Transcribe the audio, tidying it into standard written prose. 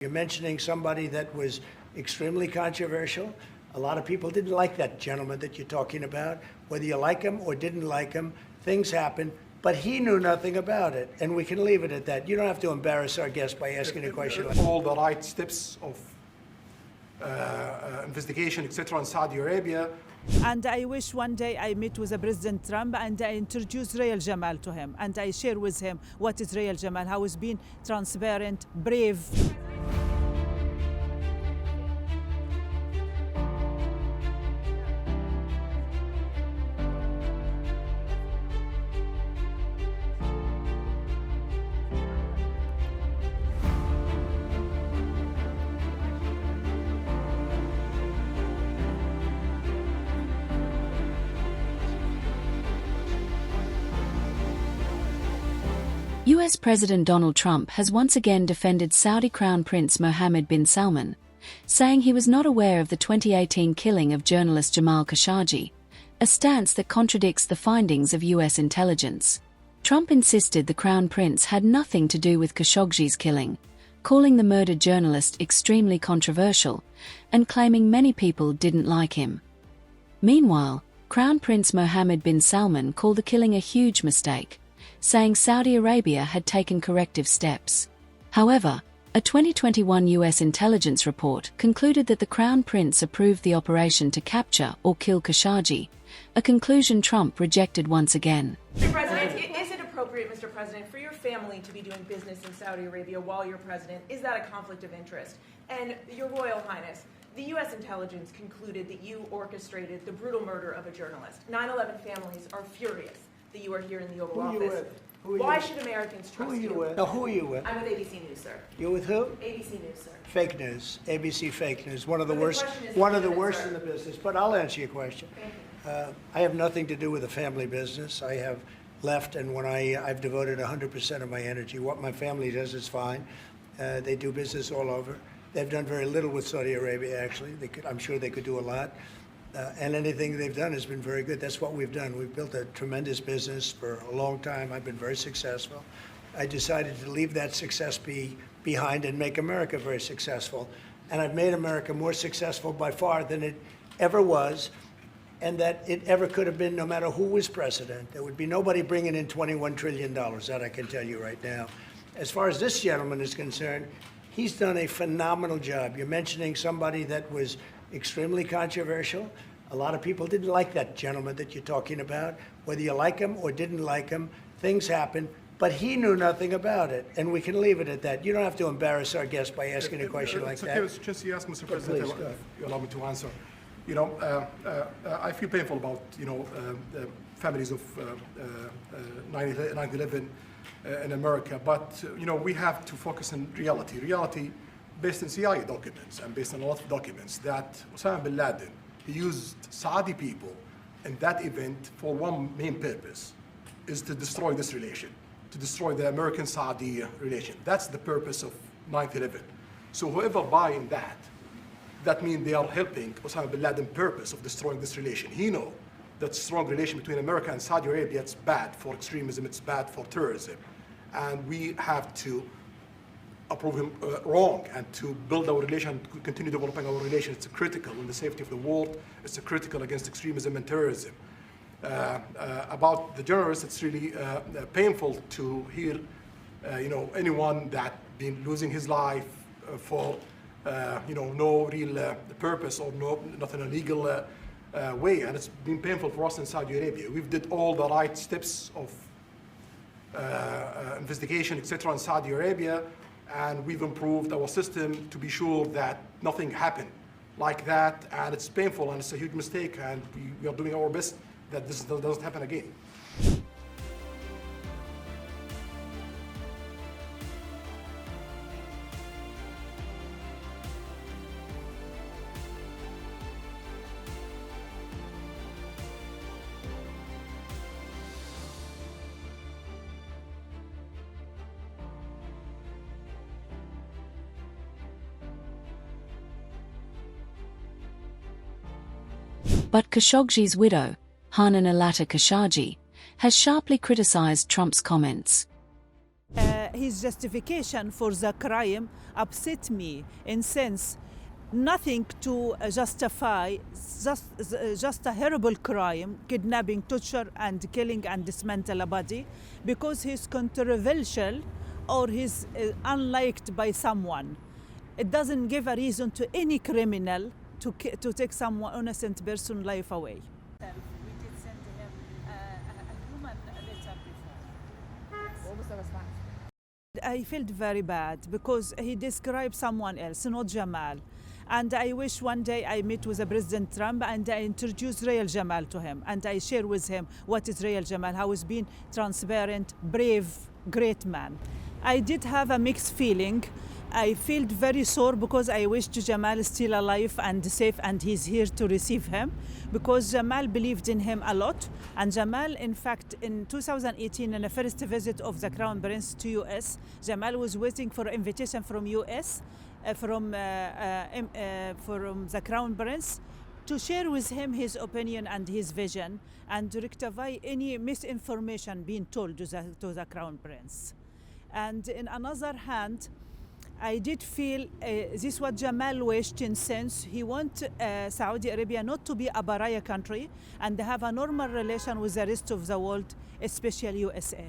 You're mentioning somebody that was extremely controversial. A lot of people didn't like that gentleman that you're talking about. Whether you like him or didn't like him, things happen. But he knew nothing about it, and we can leave it at that. You don't have to embarrass our guest by asking a question like all the right steps of investigation, etc., in Saudi Arabia. And I wish one day I meet with President Trump and I introduce real Jamal to him, and I share with him what is real Jamal, how he's been transparent, brave. US President Donald Trump has once again defended Saudi Crown Prince Mohammed bin Salman, saying he was not aware of the 2018 killing of journalist Jamal Khashoggi, a stance that contradicts the findings of US intelligence. Trump insisted the Crown Prince had nothing to do with Khashoggi's killing, calling the murdered journalist extremely controversial, and claiming many people didn't like him. Meanwhile, Crown Prince Mohammed bin Salman called the killing a huge mistake, saying Saudi Arabia had taken corrective steps. However, a 2021 US intelligence report concluded that the Crown Prince approved the operation to capture or kill Khashoggi, a conclusion Trump rejected once again. Mr. President, is it appropriate, Mr. President, for your family to be doing business in Saudi Arabia while you're president? Is that a conflict of interest? And Your Royal Highness, the U.S. intelligence concluded that you orchestrated the brutal murder of a journalist. 9/11 families are furious that you are here in the Oval Office. Why should Americans trust you? Who are you with? No, who are you with? I'm with ABC News, sir. You're with who? ABC News, sir. Fake news. ABC fake news. One of the But the worst. question is One of the legitimate, worst sir. in the business. But I'll answer your question. Thank you. I have nothing to do with the family business. I have left, and when I've devoted 100% of my energy. What my family does is fine. They do business all over. They've done very little with Saudi Arabia, actually. I'm sure they could do a lot. And anything they've done has been very good. That's what we've done. We've built a tremendous business for a long time. I've been very successful. I decided to leave that success behind and make America very successful. And I've made America more successful by far than it ever was, and that it ever could have been, no matter who was president. There would be nobody bringing in $21 trillion, that I can tell you right now. As far as this gentleman is concerned, he's done a phenomenal job. You're mentioning somebody that was extremely controversial. A lot of people didn't like that gentleman that you're talking about. Whether you like him or didn't like him, things happen. But he knew nothing about it, and we can leave it at that. You don't have to embarrass our guest by asking a question like that. Okay, just you ask, Mr. President, please, if you allow me to answer. You know, I feel painful about, the families of 9/11 in America, but, we have to focus on reality. Reality based on CIA documents and based on a lot of documents that Osama bin Laden, he used Saudi people in that event for one main purpose, is to destroy this relation, to destroy the American-Saudi relation. That's the purpose of 9/11. So whoever buy in that means they are helping Osama bin Laden's purpose of destroying this relation. He knows that strong relation between America and Saudi Arabia, it's bad for extremism, it's bad for terrorism. And we have to approve him wrong and to build our relation, continue developing our relation. It's critical in the safety of the world. It's critical against extremism and terrorism. About the journalists, it's really painful to hear, anyone that been losing his life for, no real purpose or not in a legal way. And it's been painful for us in Saudi Arabia. We've did all the right steps of investigation, etc., in Saudi Arabia, and we've improved our system to be sure that nothing happened like that. And it's painful and it's a huge mistake, and we are doing our best that this doesn't happen again. But Khashoggi's widow, Hanan Elatr Khashoggi, has sharply criticized Trump's comments. his justification for the crime upset me in sense nothing to justify just a horrible crime, kidnapping, torture, and killing and dismantle a body, because he's controversial or he's unliked by someone. It doesn't give a reason to any criminal to take someone innocent person life away. We did send him a human letter before. What was the response? I felt very bad because he described someone else, not Jamal. And I wish one day I meet with President Trump and I introduce real Jamal to him. And I share with him what is real Jamal, how he's been transparent, brave, great man. I did have a mixed feeling. I felt very sore because I wish Jamal is still alive and safe and he's here to receive him, because Jamal believed in him a lot. And Jamal, in fact, in 2018, in the first visit of the Crown Prince to US, Jamal was waiting for an invitation from US, from the Crown Prince, to share with him his opinion and his vision and to rectify any misinformation being told to the Crown Prince. And in another hand, I did feel this is what Jamal wished, in sense he wants Saudi Arabia not to be a pariah country and have a normal relation with the rest of the world, especially USA.